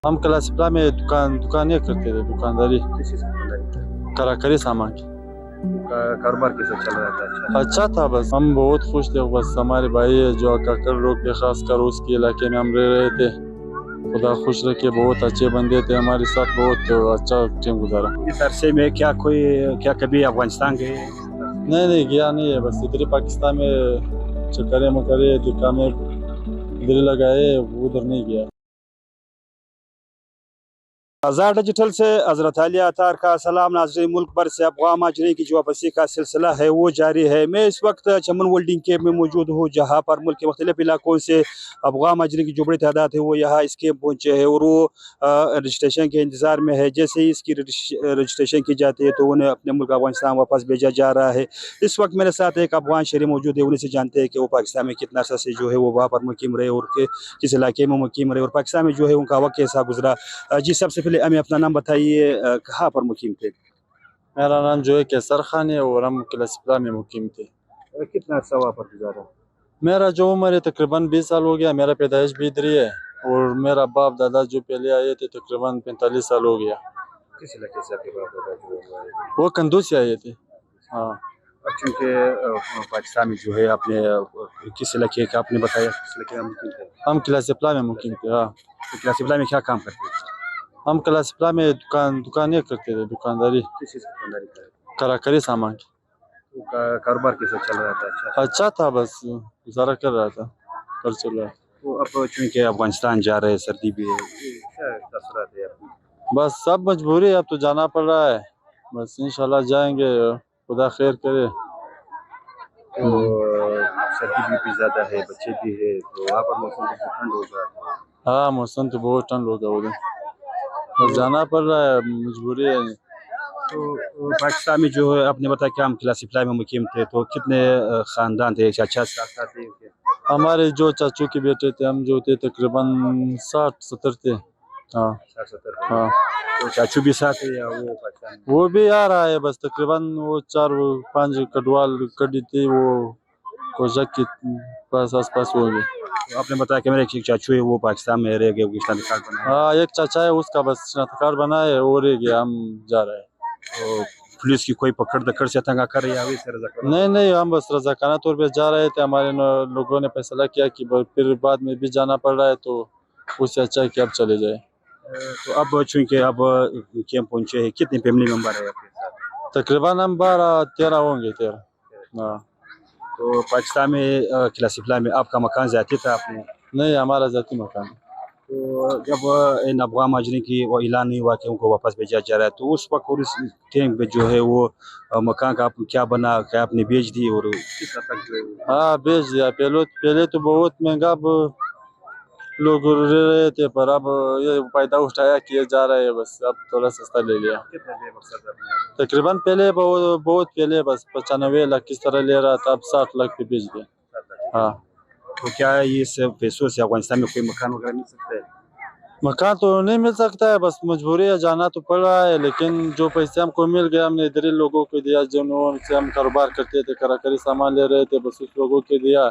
ہم کلاسپلا میں دکانیں کرتے تھے، دکانداری کس چیز کی دکانداری؟ کراکری سامان کی۔ کاروبار کیسا چل رہا تھا؟ اچھا تھا، بس ہم بہت خوش تھے۔ بس ہمارے بھائی ہے جو ککڑ روڈ پہ خاص کر اس کے علاقے میں ہم رہ رہے تھے، خدا خوش رکھے، بہت اچھے بندے تھے ہمارے ساتھ، بہت اچھا ٹائم گزارا۔ اس عرصے میں کیا کبھی افغانستان گئے؟ نہیں گیا نہیں ہے، بس ادھر ہی پاکستان میں چکرے مکرے دکانیں ادھر ہی لگائے، ادھر نہیں گیا۔ آزاد ڈیجیٹل سے حضرت علی اطہار کا سلام۔ ناظرین، ملک بھر سے افغان مہاجرین کی جو واپسی کا سلسلہ ہے وہ جاری ہے۔ میں اس وقت چمن ولڈنگ کیمپ میں موجود ہوں، جہاں پر ملک کے مختلف علاقوں سے افغان مہاجرین کی جو بڑی تعداد ہے وہ یہاں اس کیمپ پہنچے ہیں اور وہ رجسٹریشن کے انتظار میں ہے۔ جیسے ہی اس کی رجسٹریشن کی جاتی ہے تو انہیں اپنے ملک افغانستان واپس بھیجا جا رہا ہے۔ اس وقت میرے ساتھ ایک افغان شہری موجود ہے، انہیں سے جانتے ہیں کہ وہ پاکستان میں کتنا عرصہ سے جو ہے وہ وہاں پر مقیم رہے اور کس علاقے میں مقیم رہے اور پاکستان میں جو ہے ان کا وقت کیسا گزرا۔ جی، سب سے پہلے ہمیں اپنا نام بتائیے، کہاں پر مقیم تھے؟ میرا نام جو ہے کیسر خان ہے اور ہم کلاسپلا میں مقیم تھے۔ کتنا عرصہ وہاں پر گزارا؟ میرا جو عمر ہے تقریباً 20 سال ہو گیا، میرا پیدائش بھی ادھر ہی ہے، اور میرا باپ دادا جو پہلے آئے تھے تقریباً 45 سال ہو گیا۔ کس علاقے سے آپ کے باپ دادا جو ہے؟ وہ کندوز سے آئے تھے۔ ہاں، اب چونکہ پاکستان میں جو ہے آپ نے کس علاقے کا آپ نے بتایا، کس علاقے میں مقیم تھے؟ ہم کلاسپلا میں مقیم تھے۔ ہاں، کلاسپلا میں کیا کام کرتے تھے؟ ہم کلاسپلا میں دکانیں کرتے تھے، دکانداری کس چیز کی دکانداری کرتے؟ کراکری سامان کی۔ کاروبار کیسا چل رہا تھا؟ اچھا تھا، بس گزارا کر رہا تھا، کر چل رہا ہے۔ تو اب چونکہ افغانستان جا رہے ہیں، سردی بھی ہے، کیا تاثرات ہے آپ کو؟ بس سب مجبوری ہے، اب تو جانا پڑ رہا ہے، بس انشاءاللہ جائیں گے، خدا خیر کرے۔ تو سردی بھی زیادہ ہے، بچے بھی ہے، تو وہاں پر موسم کتنا ٹھنڈ ہوگا؟ ہاں، موسم تو بہت ٹھنڈ ہوگا ادھر، بس جانا پڑ رہا ہے، مجبوری ہے۔ تو پاکستان میں جو ہے آپ نے بتایا کہ ہم کلاسپلا میں مقیم تھے، تو کتنے خاندان تھے؟ اچھا ساتھ تھے؟ ہمارے جو چاچو کے بیٹے تھے، ہم جو تھے تقریباً 60-70 تھے۔ ہاں 60-70 ہاں، تو چاچو بھی ساتھ ہے یا وہ پاکستان میں؟ وہ بھی آ رہا ہے، بس تقریباً وہ 4-5 کڈوال کڈی تھی، وہ کوشک کے پاس آس پاس ہو گئی۔ آپ نے بتایا کہ میرے ایک چاچو ہے وہ پاکستان میں رہ گئے، وہ اسلامی کارڈ بنا ہے۔ ہاں، ایک چاچا ہے، اس کا بس شناخت کارڈ بنا ہے اور رہ گیا، ہم جا رہے ہیں۔ تو پولیس کی کوئی پکڑ دکڑ سے تنگا کر رہی ہے؟ نہیں، ہم بس رضاکارانہ طور پہ جا رہے تھے، ہمارے لوگوں نے فیصلہ کیا کہ پھر بعد میں بھی جانا پڑ رہا ہے تو اس سے اچھا ہے کہ اب چلے جائیں۔ تو اب چونکہ اب کیمپ پہنچے ہیں، کتنے فیملی ممبر ہے آپ کے ساتھ؟ تقریباً ہم 12-13 ہوں گے، 13۔ ہاں، تو پاکستان میں کلاسپلا میں آپ کا مکان ذاتی تھا آپ نے؟ نہیں، ہمارا ذاتی مکان ہے۔ تو جب ان افغان مہاجرین کی وہ اعلان نہیں ہوا کہ ان کو واپس بھیجا جا رہا ہے، تو اس وقت اور اس ٹائم پہ جو ہے وہ مکان کا کیا بنا، کیا آپ نے بیچ دی اور کس حد تک جو ہے؟ ہاں، بیچ دیا۔ پہلے تو بہت مہنگا لوگ رہ رہے تھے، پر اب یہ فائدہ اٹھایا کہ یہ جا رہا ہے، بس اب تھوڑا سستا لے لیا۔ تقریباً پہلے بہت پہلے بس 95 لاکھ کس طرح لے رہا تھا، اب 60 لاکھ پہ بیچ دیا۔ ہاں، تو کیا اس پیسوں سے افغانستان میں کوئی مکان وغیرہ مل سکتا ہے؟ مکان تو نہیں مل سکتا ہے، بس مجبوری ہے، جانا تو پڑ رہا ہے، لیکن جو پیسے ہم کو مل گیا ہم نے ادھر ہی لوگوں کو دیا، جنہوں سے ہم کاروبار کرتے تھے، کراکری سامان لے رہے تھے، بس اس لوگوں کو دیا،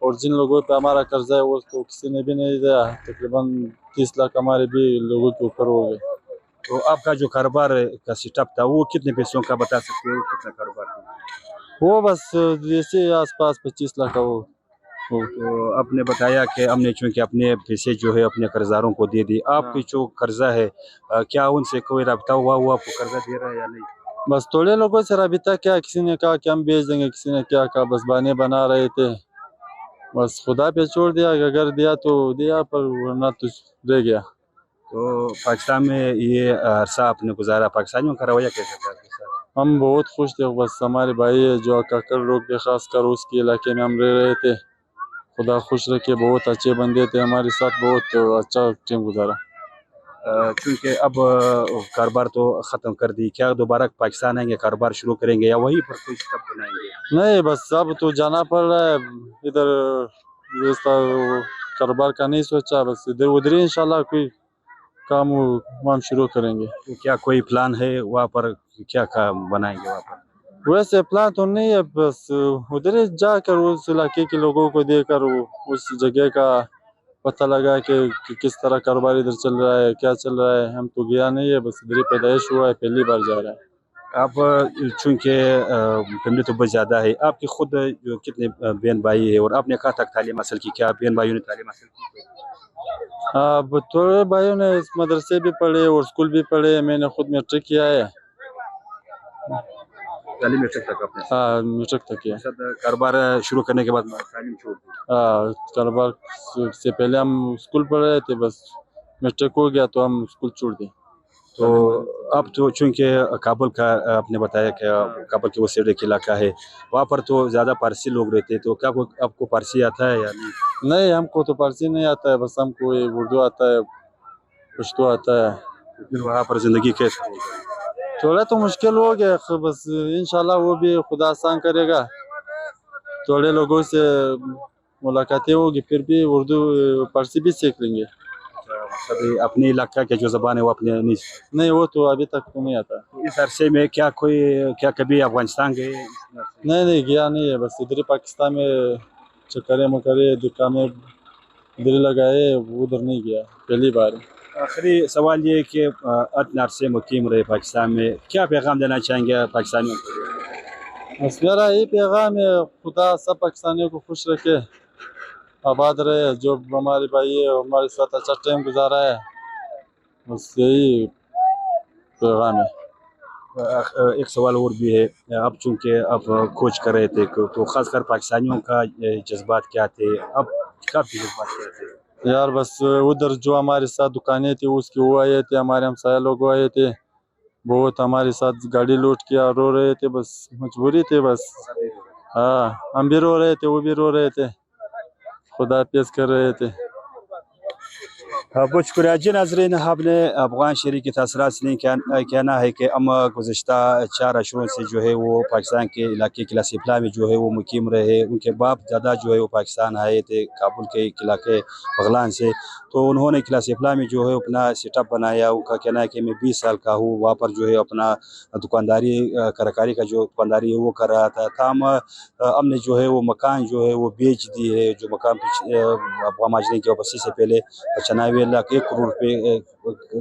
اور جن لوگوں پہ ہمارا قرضہ ہے وہ تو کسی نے بھی نہیں دیا۔ تقریباً 30 لاکھ ہمارے بھی لوگوں کے اوپر ہو گئے۔ تو آپ کا جو کاروبار کا سیٹ اپ تھا وہ کتنے پیسوں کا بتا سکتے ہو، کتنا کاروبار تھا؟ وہ بس جیسے آس پاس 25 لاکھ کا وہ۔ تو آپ نے بتایا کہ ہم نے چونکہ اپنے پیسے جو ہے اپنے قرضداروں کو دے دی، آپ کی جو قرضہ ہے کیا ان سے کوئی رابطہ ہوا آپ کو قرضہ دے رہا ہے یا نہیں؟ بس تھوڑے لوگوں سے رابطہ کیا، کسی نے کہا کہ ہم بیچ دیں گے، کسی نے کیا کہا، بس بہانے بنا رہے تھے، بس خدا پہ چھوڑ دیا، اگر دیا تو دیا، پر ورنہ تو رہ گیا۔ تو پاکستان میں یہ عرصہ آپ نے گزارا، پاکستانیوں کا رویہ کیسا تھا آپ کے ساتھ؟ ہم بہت خوش تھے، بس ہمارے بھائی ہے جو ککڑ روڈ پہ خاص کر اس کے علاقے میں ہم رہ رہے تھے، خدا خوش رکھے، بہت اچھے بندے تھے ہمارے ساتھ، بہت اچھا ٹائم گزارا۔ چونکہ اب کاروبار تو ختم کر دی، کیا دوبارہ پاکستان آئیں گے، کاروبار شروع کریں گے یا وہیں پر کوئی سٹیپ بنائیں گے؟ نہیں، بس اب تو جانا پڑ رہا ہے ادھر، کاروبار کا نہیں سوچا، بس ادھر ہی انشاءاللہ کوئی کام وام شروع کریں گے۔ تو کیا کوئی پلان ہے وہاں پر، کیا کام بنائیں گے وہاں پر؟ ویسے پلان تو نہیں ہے، بس ادھر جا کر اس علاقے کے لوگوں کو دے کر اس جگہ کا पता लगा कि किस तरह कारोबार इधर चल रहा है, क्या चल रहा है। हम तो गया नहीं है, बस इधर ही पैदाइश हुआ है, पहली बार जा रहा है। आप चूँकि फैमिली तो बहुत ज़्यादा है, आपके खुद जो कितने बहन भाई है और आपने कहाँ तक तालीम हासिल की, क्या बहन भाइयों ने तालीम हासिल की? अब थोड़े भाइयों ने इस मदरसे भी पढ़े और स्कूल भी पढ़े, मैंने खुद मैट्रिक किया है। तालीम मैट्रिक तक आपने? हाँ, मैट्रिक तक किया। कारोबार शुरू करने के बाद तालीम छोड़ दी? हाँ, कारोबार से पहले हम स्कूल पढ़ रहे थे, बस मैट्रिक हो गया तो हम स्कूल छोड़ दिए। तो अब तो चूँकि काबुल का आपने बताया कि काबुल के वो साइड एक इलाका है, वहाँ पर तो ज़्यादा पारसी लोग रहते हैं, तो क्या आपको पारसी आता है या नहीं? नहीं, हमको तो पारसी नहीं आता है, बस हमको ये उर्दू आता है, पश्तो आता है। फिर वहाँ पर ज़िंदगी कैसे होगी? थोड़ा तो मुश्किल हो गया, बस इंशाल्लाह वो भी खुदा आसान करेगा। थोड़े लोगों से मुलाकातें होगी, फिर भी उर्दू पारसी भी सीख लेंगे। कभी अपने इलाका के जो ज़बान है वो अपने नहीं, वो तो अभी तक तो नहीं आता। इस अरसे में क्या कभी अफगानिस्तान गए? नहीं गया नहीं है, बस इधर ही पाकिस्तान में चक्करे मकरे दुकानें इधर ही लगाए, उधर नहीं गया, पहली बार। आखिरी सवाल ये है कि इतने अरसे मुकीम रहे पाकिस्तान में, क्या पैगाम देना चाहेंगे पाकिस्तानियों को? बस मेरा यही पैगाम है, खुदा सब पाकिस्तानियों को खुश रखे, आबाद रहे। जो हमारे भाई है हमारे साथ अच्छा टाइम गुजारा है, बस यही पैगाम है। एक सवाल और भी है, अब चूँकि आप खोज कर रहे थे तो ख़ासकर पाकिस्तानियों का जज्बात क्या थे, अब कब जज्बात क्या थे? यार बस उधर जो हमारे साथ दुकानें थी उसकी वो आए थे, हमारे हमसाया लोग आए थे, बहुत हमारे साथ गाड़ी लूट किया, रो रहे थे, बस मजबूरी थी बस। हाँ, हम भी रो रहे थे, वो भी रो रहे थे, खुदा पेश कर रहे थे। बहुत शुक्रिया जी नाज़रीन, आपने अफ़गान शहरी के तसरात से कहना है कि हम गुज़श्ता 4 अशरों से जो है वो पाकिस्तान के इलाके किला सिफला में जो है वो मुकीम रहे। उनके बाप दादा जो है वो पाकिस्तान आए थे काबुल के इलाके बगलान से, तो उन्होंने किला सिफला में जो है अपना सेटअप बनाया। उनका कहना है कि मैं 20 साल का हूँ, वहाँ पर जो है अपना दुकानदारी कारोबारी का जो दुकानदारी है वो कर रहा था। हमने जो है वो मकान जो है वो बेच दी है, जो मकान अफ़गान माजरे की वापसी से पहले 95 लाख 1 करोड़ रुपए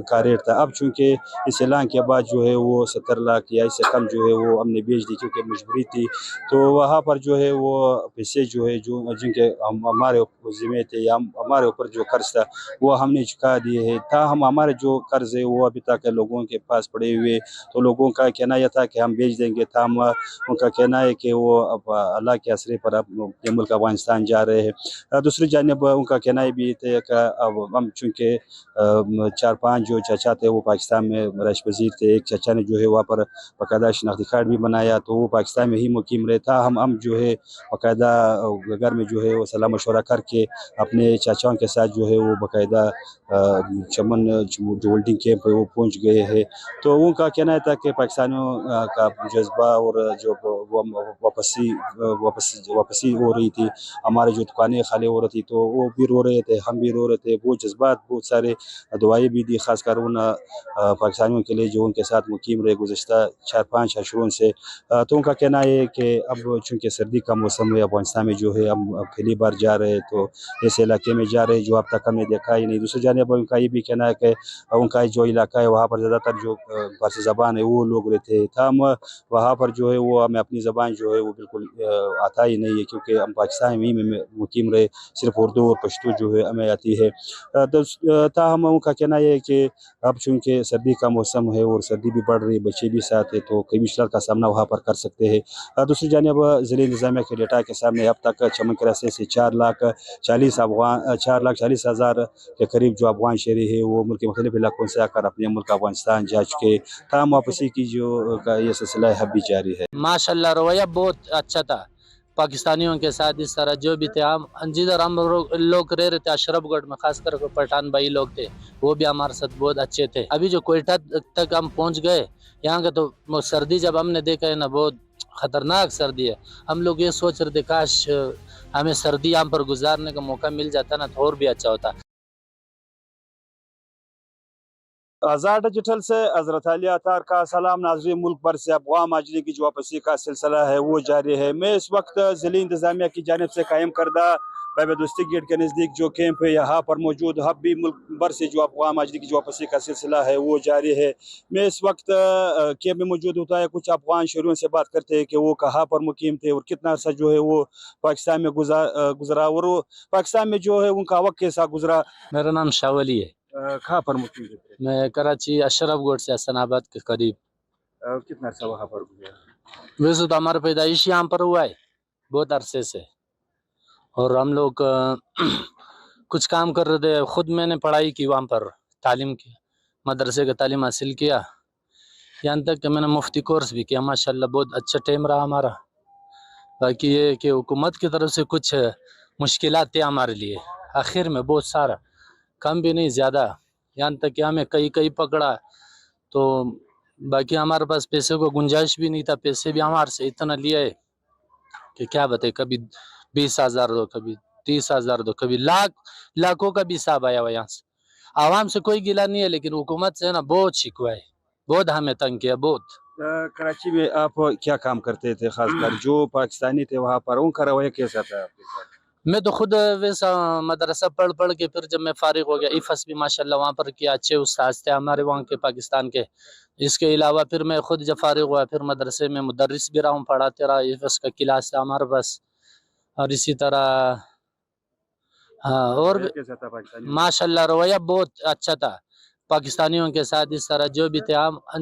का रेट था। अब चूँकि इस ऐलान के बाद जो है वो 70 लाख या इससे कम जो है वो हमने बेच दी, क्योंकि मजबूरी थी। तो वहाँ पर जो है वो पैसे जो है जो जिनके हमारे ज़िम्मे थे या हमारे ऊपर जो कर्ज था वो हमने चुका दिए हैं। हम हमारे जो कर्ज है वो अभी तक लोगों के पास पड़े हुए, तो लोगों का कहना यह था कि हम बेच देंगे, उनका कहना है कि वो अब अल्लाह के असरे पर अब अपने मुल्क अफ़गानिस्तान जा रहे हैं। दूसरी जानिब उनका कहना भी था कि अब हम चूँकि 4-5 जो चाचा थे वो पाकिस्तान में रईस वज़ीर थे, एक चाचा ने जो है वहाँ पर बाकायदा शनाख्ती कार्ड भी बनाया, तो वो पाकिस्तान में ही मुकीम रहे था। हम जो है बाकायदा घर में जो है वो सलाह मशवरा करके अपने चाचाओं के साथ जो है वो बाकायदा चमन जो होल्डिंग कैंप है वो पहुँच गए हैं। तो उनका कहना था कि पाकिस्तानियों का जज्बा और जो वापसी हो रही थी, हमारे जो दुकानें खाली हो रही थी, तो वो भी रो रहे थे, हम भी रो रहे थे। वो जज्बात बहुत सारे दुआएं भी दी, ख़ासकर उन पाकिस्तानियों के लिए जो उनके साथ मुकीम रहे गुज़श्ता 4-5 अशरों से। तो उनका कहना है कि अब चूँकि सर्दी का मौसम है, अफ़गानिस्तान में जो है हम पहली बार जा रहे हैं, तो ऐसे इलाके में जा रहे हैं जो अब तक हमने देखा ही नहीं। दूसरी जानिब उनका ये भी कहना है कि उनका जो इलाका है वहाँ पर ज़्यादातर जो फ़ारसी ज़बान है वो लोग रहते हैं। हम वहाँ पर जो है वो हमें अपनी ज़बान जो है वो बिल्कुल आता ही नहीं है, क्योंकि हम पाकिस्तान में मुकीम रहे, सिर्फ उर्दू और पश्तो जो है हमें आती है। ताहम उनका कहना है कि अब चूँकि सर्दी का मौसम है और सर्दी भी बढ़ रही है, बच्चे भी साथ हैं, तो कई मुश्किल का सामना वहाँ पर कर सकते हैं। दूसरी जानिब ज़िले इंतज़ामिया के डेटा के सामने अब तक चमन के रास्ते से 4,40,000 के करीब जो अफ़गान शहरी है वो मुल्क के मुख्तलिफ इलाकों से आकर अपने मुल्क अफ़गानिस्तान जा चुके। ताहम वापसी की जो का ये सिलसिला है अब भी जारी है। माशाल्लाह रवैया बहुत अच्छा था पाकिस्तानियों के साथ, इस तरह जो भी थे हम जिधर हम लोग रह रहे थे अशरफगढ़ में, खासकर पठान भाई लोग थे, वो भी हमारे साथ बहुत अच्छे थे। अभी जो कोयटा तक हम पहुंच गए, यहाँ का तो सर्दी जब हमने देखा है ना, बहुत खतरनाक सर्दी है। हम लोग ये सोच रहे थे काश हमें सर्दी यहाँ पर गुजारने का मौका मिल जाता ना तो और भी अच्छा होता। आज़ाद डिजिटल से हज़रत अली अतार का सलाम। नाज़रीन, मुल्क भर से अफ़गान माजरे की जो वापसी का सिलसिला है वो जारी है। मैं इस वक्त ज़िली इंतज़ामिया की जानिब से कायम करदा باب دوستی گیٹ کے نزدیک جو کیمپ ہے یہاں پر موجود اب بھی ملک بھر سے جو افغان مہاجرین کی جو واپسی کا سلسلہ ہے وہ جاری ہے. میں اس وقت کیمپ میں موجود ہوتا ہے کچھ افغان شہریوں سے بات کرتے ہیں کہ وہ کہاں پر مقیم تھے اور کتنا عرصہ جو ہے وہ پاکستان میں گزرا اور وہ پاکستان میں جو ہے ان کا وقت کیسا گزرا. میرا نام شاولی ہے. کہاں پر مقیم تھے؟ میں کراچی اشرف گوڈ سے حسن آباد کے قریب. کتنا عرصہ وہاں پر گزرا؟ ویسے تو ہمارا پیدائش یہاں پر ہوا ہے بہت عرصے سے, اور ہم لوگ کچھ کام کر رہے تھے. خود میں نے پڑھائی کی وہاں پر, تعلیم کی, مدرسے کا تعلیم حاصل کیا, یہاں تک کہ میں نے مفتی کورس بھی کیا. ماشاءاللہ بہت اچھا ٹائم رہا ہمارا. باقی یہ کہ حکومت کی طرف سے کچھ مشکلات تھے ہمارے لیے آخر میں, بہت سارا, کم بھی نہیں زیادہ, یہاں تک کہ ہمیں کئی پکڑا. تو باقی ہمارے پاس پیسے کو گنجائش بھی نہیں تھا. پیسے بھی ہمارے سے اتنا لیا ہے کہ کیا بتائے, کبھی 20,000 دو, کبھی 30,000 دو, کبھی لاکھوں کا بھی حساب آیا ہوا یہاں سے. عوام سے کوئی گلا نہیں ہے لیکن حکومت سے نا بہت شکوہ ہے, بہت ہمیں تنگ کیا بہت. کراچی میں آپ کیا کام کرتے تھے؟ خاص کر جو پاکستانی تھے وہاں پر ان کا رویہ کیسا تھا آپ کے ساتھ؟ میں تو خود ویسا مدرسہ پڑھ کے پھر جب میں فارغ ہو گیا, ایفس بھی ماشاءاللہ وہاں پر کیا, اچھے استاد تھے ہمارے وہاں کے پاکستان کے. اس کے علاوہ پھر میں خود جب فارغ ہوا پھر مدرسے میں مدرس بھی رہا ہوں, پڑھاتے رہا. ایفس کا کلاس تھا ہمارے پاس. اور اسی طرح اور ماشاءاللہ رویہ بہت اچھا تھا پاکستانیوں کے ساتھ. اس طرح جو بھی تھے,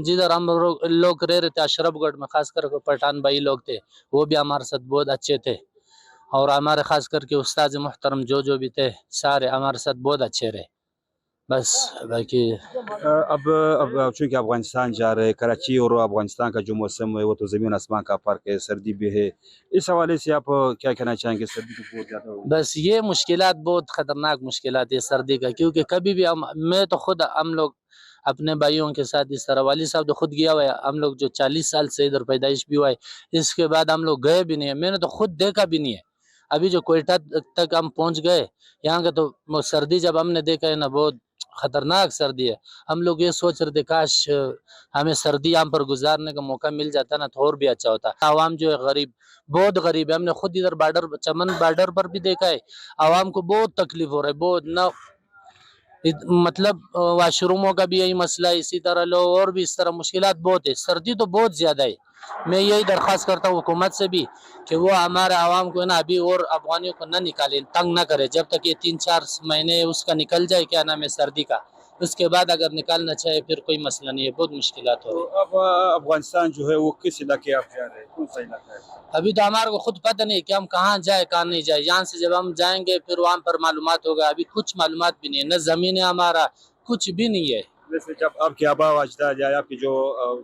جدھر ہم لوگ رہ رہے تھے اشرف گڑھ میں, خاص کر پٹھان بھائی لوگ تھے, وہ بھی ہمارے ساتھ بہت اچھے تھے. اور ہمارے خاص کر کے استاد محترم جو بھی تھے سارے ہمارے ساتھ بہت اچھے رہے. بس باقی اب چونکہ افغانستان جا رہے, کراچی اور افغانستان کا جو موسم ہے وہ تو زمین آسمان کا فرق ہے, سردی بھی ہے. اس حوالے سے آپ کیا کہنا چاہیں گے؟ سردی تو بہت زیادہ ہو. بس یہ مشکلات بہت خطرناک مشکلات ہے سردی کا, کیونکہ کبھی بھی میں تو خود ہم لوگ اپنے بھائیوں کے ساتھ اس طرح, والد صاحب تو خود گیا ہوا ہے, ہم لوگ جو 40 سال سے ادھر پیدائش بھی ہوا ہے, اس کے بعد ہم لوگ گئے بھی نہیں ہے. میں نے تو خود دیکھا بھی نہیں ہے. ابھی جو کوئٹہ تک ہم پہنچ گئے, یہاں کا تو سردی جب ہم نے دیکھا ہے نا, بہت خطرناک سردی ہے. ہم لوگ یہ سوچ رہے تھے کاش ہمیں سردی یہاں پر گزارنے کا موقع مل جاتا نا تو اور بھی اچھا ہوتا. عوام جو ہے غریب, بہت غریب ہے. ہم نے خود ادھر چمن بارڈر پر بھی دیکھا ہے, عوام کو بہت تکلیف ہو رہا ہے, بہت نہ مطلب واش روموں کا بھی یہی مسئلہ ہے. اسی طرح لوگ اور بھی اس طرح مشکلات بہت ہے. سردی تو بہت زیادہ ہے. میں یہی درخواست کرتا ہوں حکومت سے بھی کہ وہ ہمارے عوام کو نا ابھی اور افغانیوں کو نہ نکالے, تنگ نہ کرے, جب تک یہ 3-4 مہینے اس کا نکل جائے, کیا نام ہے, سردی کا. اس کے بعد اگر نکالنا چاہے پھر کوئی مسئلہ نہیں ہے, بہت مشکلات ہو رہی ہے. اب افغانستان جو ہے وہ کس علاقے آپ جا رہے ہیں, کون سا علاقہ ہے؟ ابھی تو ہمارے کو خود پتہ نہیں کہ ہم کہاں جائیں کہاں نہیں جائیں. یہاں سے جب ہم جائیں گے پھر وہاں پر معلومات ہوگا. ابھی کچھ معلومات بھی نہیں ہے, نہ زمین ہے ہمارا, کچھ بھی نہیں ہے. ویسے جب آپ کے آبا و اجداد یا آپ کے جو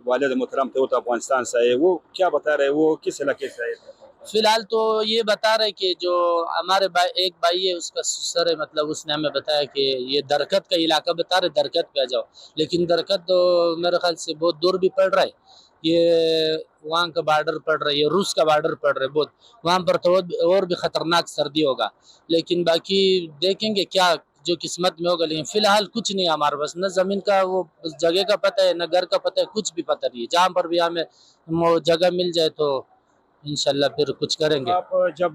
والد محترم تھے وہ تو افغانستان سے آئے, وہ کیا بتا رہے, وہ کس علاقے سے آئے تھے؟ فی الحال تو یہ بتا رہے کہ جو ہمارے ایک بھائی ہے, اس کا سسر ہے, مطلب اس نے ہمیں بتایا کہ یہ درکت کا علاقہ بتا رہے, درکت پہ آ جاؤ. لیکن درکت تو میرے خیال سے بہت دور بھی پڑ رہا ہے. یہ وہاں کا بارڈر پڑ رہا ہے, یہ روس کا بارڈر پڑ رہا ہے بہت, وہاں پر تو اور بھی خطرناک سردی ہوگا. لیکن باقی دیکھیں گے کیا جو قسمت میں ہوگا. لیکن فی الحال کچھ نہیں ہمارے پاس, نہ زمین کا وہ جگہ کا پتہ ہے, نہ گھر کا پتہ ہے, کچھ بھی پتہ نہیں ہے. جہاں پر بھی ہمیں جگہ مل جائے تو انشاءاللہ پھر کچھ کریں گے. آپ جب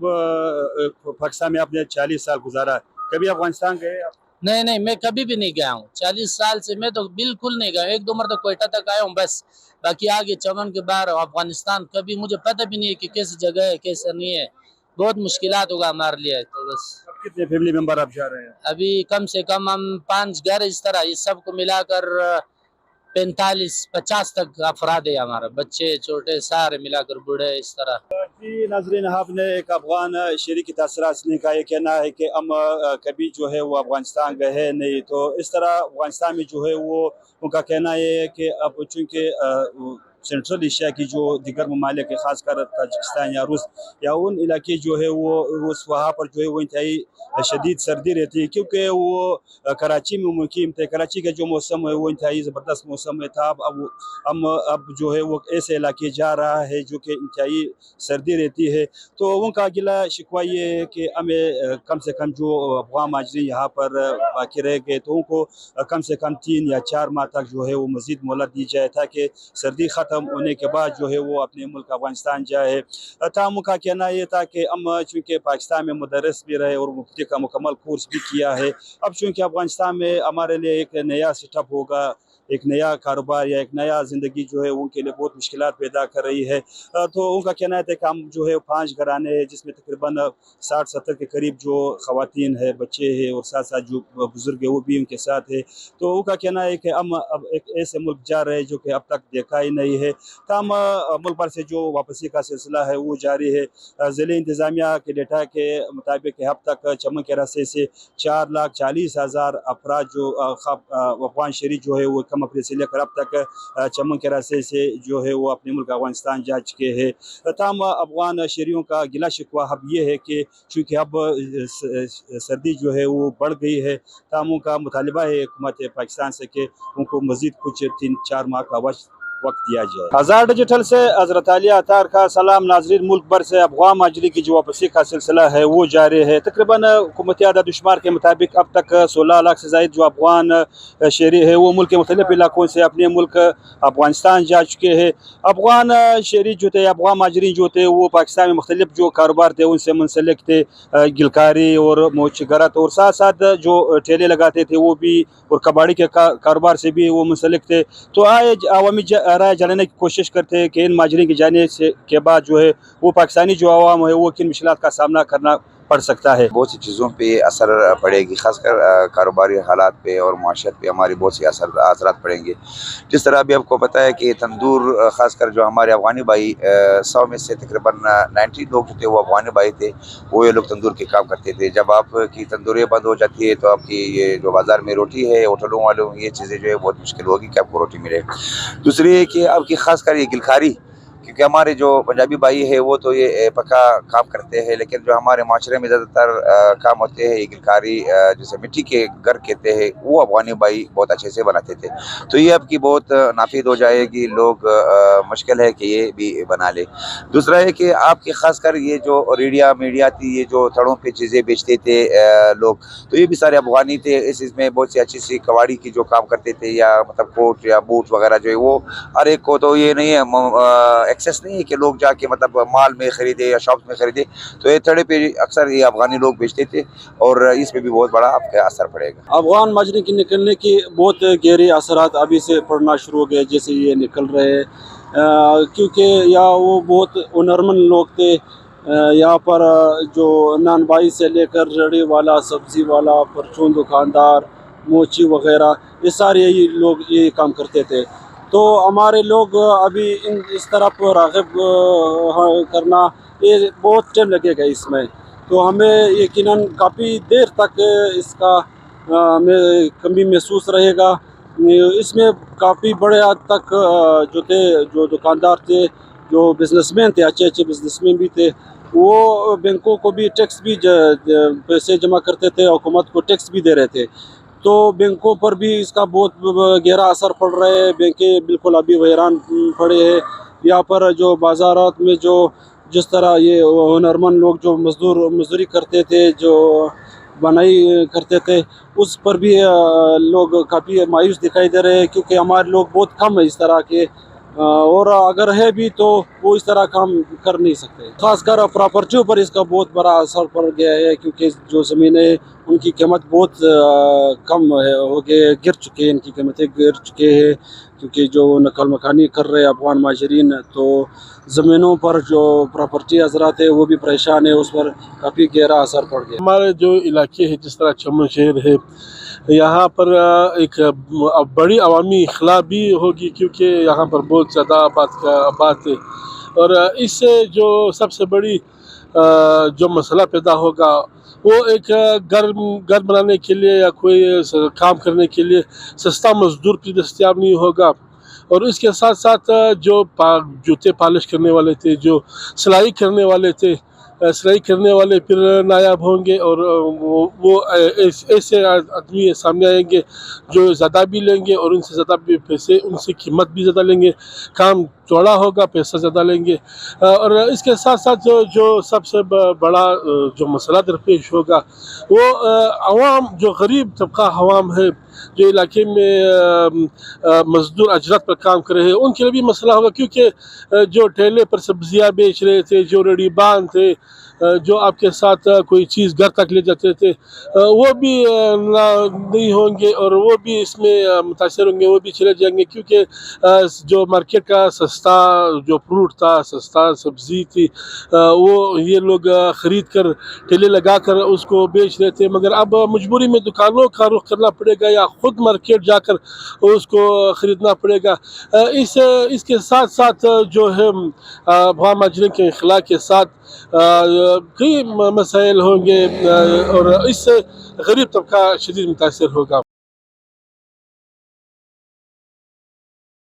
پاکستان میں آپ نے 40 سال گزارا, کبھی افغانستان گئے آپ؟ نہیں, میں کبھی بھی نہیں گیا ہوں. 40 سال سے میں تو بالکل نہیں گیا. 1-2 مرتبہ کوئٹہ تک آیا ہوں بس. باقی آگے چمن کے باہر افغانستان کبھی مجھے پتہ بھی نہیں ہے کہ کیسی جگہ ہے کیسا نہیں ہے. بہت مشکلات ہوگا ہمارے لیے. تو بس اب کتنے فیملی ممبر آپ جا رہے ہیں؟ ابھی کم سے کم ہم 5 گھر اس طرح, یہ سب کو ملا کر 45-50 تک افراد ہے ہمارا, بچے چھوٹے سارے ملا کر بوڑھے اس طرح. جی ناظرین, آپ نے ایک افغان شہری کی تاثرات سننے کا یہ کہنا ہے کہ ہم کبھی جو ہے وہ افغانستان گئے نہیں. تو اس طرح افغانستان میں جو ہے وہ ان کا کہنا یہ ہے کہ اب چونکہ سینٹرل ایشیا کی جو دیگر ممالک ہے, خاص کر تاجکستان یا روس یا ان علاقے جو ہے وہ وہاں پر جو ہے وہ انتہائی شدید سردی رہتی ہے, کیونکہ وہ کراچی میں مقیم تھے. کراچی کا جو موسم ہے وہ انتہائی زبردست موسم تھا. اب جو ہے وہ ایسے علاقے جا رہا ہے جو کہ انتہائی سردی رہتی ہے. تو ان کا اگلا شکوہ یہ ہے کہ ہمیں کم سے کم جو افغان مہاجرین یہاں پر باقی رہ گئے تو ان کو کم سے کم 3 یا 4 ماہ تک جو ہے وہ مزید مہلت دی جائے تاکہ سردی ختم ख़त्म होने के बाद जो है वो अपने मुल्क अफगानिस्तान जाए। ताहम का कहना ये था कि हम चूँकि पाकिस्तान में मुदर्रिस भी रहे और मुफ्ती का मुकम्मल कोर्स भी किया है, अब चूँकि अफगानिस्तान में हमारे लिए एक नया सेटअप होगा, एक नया कारोबार या एक नया ज़िंदगी जो है उनके लिए बहुत मुश्किलात पैदा कर रही है। तो उनका कहना है कि हम जो है 5 घराने हैं जिसमें तकरीबन 60-70 के करीब जो ख़वातीन है, बच्चे हैं और साथ साथ जो बुज़ुर्ग है वो भी उनके साथ है। तो उनका कहना है कि हम अब एक ऐसे मुल्क जा रहे हैं जो कि अब तक देखा ही नहीं है। तमाम मुल्क भर से जो वापसी का सिलसिला है वो जारी है। ज़िले इंतज़ामिया के डेटा के मुताबिक अब तक चमन के रास्ते से 4,40,000 अफराद जो अफगान शहरी जो है वो कम अप्रैल से लेकर अब तक चमन के रास्ते से जो है वो अपने मुल्क अफगानिस्तान जा चुके हैं। तमाम अफगान शहरियों का गिला शिकवा अब ये है कि चूँकि अब सर्दी जो है वो बढ़ गई है, तमाम का मुतालिबा है हुकूमत पाकिस्तान से कि उनको मज़ीद कुछ 3-4 माह का वक्त दिया जाए। आज़ाद डिजिटल से हज़रत अली अतार का सलाम। नाज़रीन, मुल्क भर से अफ़गान माजरी की जो वापसी का सिलसिला है वो जारी है। तकरीबन हुकूमती आदाद-ओ-शुमार के मुताबिक अब तक 16 लाख से ज़ायद जो अफ़गान शहरी है वो मुल्क के मुख्तलिफ इलाकों से अपने मुल्क अफ़गानिस्तान जा चुके हैं। अफ़गान शहरी जो थे, अफ़गान माजरीन जो थे वो पाकिस्तान में मुख्तलिफ जो कारोबार थे उनसे मुंसलिक थे, गिलकारी और मोचगरत और साथ साथ जो ठेले लगाते थे वो भी, और कबाड़ी के कारोबार से भी वो मुंसलिक थे। तो आए अवामी राय जानने की कोशिश करते हैं कि इन माजरीन के जाने से के बाद जो है वो पाकिस्तानी जो आवाम है वो किन मुश्किलात का सामना करना पड़ सकता है। बहुत सी चीज़ों पे असर पड़ेगी, खासकर कारोबारी हालात पे और माशरत पे हमारी बहुत सी असरात पड़ेंगे। जिस तरह अभी आपको पता है कि तंदूर, खासकर जो हमारे अफ़गानी भाई 100 में से तकरीबन 90 लोग जो थे वो अफ़गानी भाई थे, वो ये लोग तंदूर के काम करते थे। जब आपकी तंदूरें बंद हो जाती है तो आपकी ये जो बाज़ार में रोटी है, होटलों वालों ये चीज़ें जो है बहुत मुश्किल होगी कि आपको रोटी मिले। दूसरी है कि आपकी खासकर ये गिलकारी, क्योंकि हमारे जो पंजाबी भाई है वो तो ये पक्का काम करते हैं, लेकिन जो हमारे माशरे में ज़्यादातर काम होते हैं ये गिलकारी, जैसे मिट्टी के घर कहते हैं, वो अफ़गानी भाई बहुत अच्छे से बनाते थे। तो ये आपकी बहुत नाफिद हो जाएगी, लोग मुश्किल है कि ये भी बना ले। दूसरा है कि आपकी खासकर ये जो रेडिया मीडिया थी, ये जो थड़ों पे चीज़ें बेचते थे लोग, तो ये भी सारे अफ़गानी थे। इसमें बहुत सी अच्छी सी कबाड़ी की जो काम करते थे, या मतलब कोट या बूट वगैरह जो है वो हर एक को तो ये नहीं है, एक्सेस नहीं है कि लोग जाके मतलब माल में ख़रीदे या शॉप्स में ख़रीदे। तो ये थड़े पे अक्सर ये अफ़गानी लोग बेचते थे और इस पे भी बहुत बड़ा आपका असर पड़ेगा। अफ़गान माजरी के निकलने की बहुत गहरे असरात अभी से पड़ना शुरू हो गए, जैसे ये निकल रहे हैं, क्योंकि या वो बहुत हुनरमंद लोग थे। यहाँ पर जो नानबाई से लेकर रेड़ी वाला, सब्ज़ी वाला, परचून दुकानदार, मोची वग़ैरह, ये सारे यही लोग ये काम करते थे। तो हमारे लोग अभी इस तरफ राग़िब करना ये बहुत टाइम लगेगा इसमें, तो हमें यकीनन काफ़ी देर तक इसका में कमी महसूस रहेगा। इसमें काफ़ी बड़े हद तक जो दुकानदार थे, जो बिजनेसमैन थे, अच्छे अच्छे बिजनेसमैन भी थे, वो बैंकों को भी टैक्स भी पैसे जमा करते थे, हुकूमत को टैक्स भी दे रहे थे। तो बैंकों पर भी इसका बहुत गहरा असर पड़ रहा है। बैंकें बिल्कुल अभी वैरान पड़े हैं। यहाँ पर जो बाज़ारात में जो जिस तरह ये हुनरमंद लोग जो मजदूरी करते थे, जो बनाई करते थे, उस पर भी लोग काफ़ी मायूस दिखाई दे रहे हैं, क्योंकि हमारे लोग बहुत कम है इस तरह के, और अगर है भी तो वो इस तरह काम कर नहीं सकते। खासकर प्रॉपर्टियों पर इसका बहुत बड़ा असर पड़ गया है, क्योंकि जो ज़मीनें उनकी कीमत बहुत कम हो गए, गिर चुके हैं, इनकी कीमतें गिर चुके हैं, क्योंकि जो नकल मकानी कर रहे हैं अफ़गान माजरीन, तो ज़मीनों पर जो प्रॉपर्टी हज़रात है वो भी परेशान है, उस पर काफ़ी गहरा असर पड़ गया। हमारे जो इलाके हैं, जिस तरह चमन शहर है, यहाँ पर एक बड़ी अवामी इखला भी होगी, क्योंकि यहाँ पर बहुत ज़्यादा आबाद है, और इससे जो सबसे बड़ी जो मसला पैदा होगा वो एक घर बनाने के लिए या कोई काम करने के लिए सस्ता मजदूर भी दस्तयाब नहीं होगा। और इसके साथ साथ जो जूते पॉलिश करने वाले थे, जो सिलाई करने वाले थे, सिलाई करने वाले फिर नायाब होंगे, और वो ऐसे आदमी सामने आएंगे जो ज़्यादा भी लेंगे और उनसे ज़्यादा भी पैसे, उनसे कीमत भी ज़्यादा लेंगे, काम चौड़ा होगा, पैसा ज़्यादा लेंगे। और इसके साथ साथ जो सबसे बड़ा जो मसला दरपेश होगा वो अवाम, जो गरीब तबका अवाम है, जो इलाके में मजदूर अजरत पर काम कर रहे हैं उनके लिए भी मसला होगा, क्योंकि जो ठेले पर सब्जियां बेच रहे थे, जो रेहड़ीबान थे, जो आपके साथ कोई चीज़ घर तक ले जाते थे, वो भी नहीं होंगे और वो भी इसमें मुतासर होंगे, वो भी चले जाएंगे, क्योंकि जो मार्केट का सस्ता जो फ्रूट था, सस्ता सब्जी थी, वो ये लोग ख़रीद कर ठेले लगा कर उसको बेच रहे थे। मगर अब मजबूरी में दुकानों का रुख करना पड़ेगा या ख़ुद मार्केट जाकर उसको ख़रीदना पड़ेगा। इसके साथ साथ जो है अफगान माजरीन के इखला के साथ कई मसाइल होंगे और इससे गरीब तबका शदीद मुतासर होगा।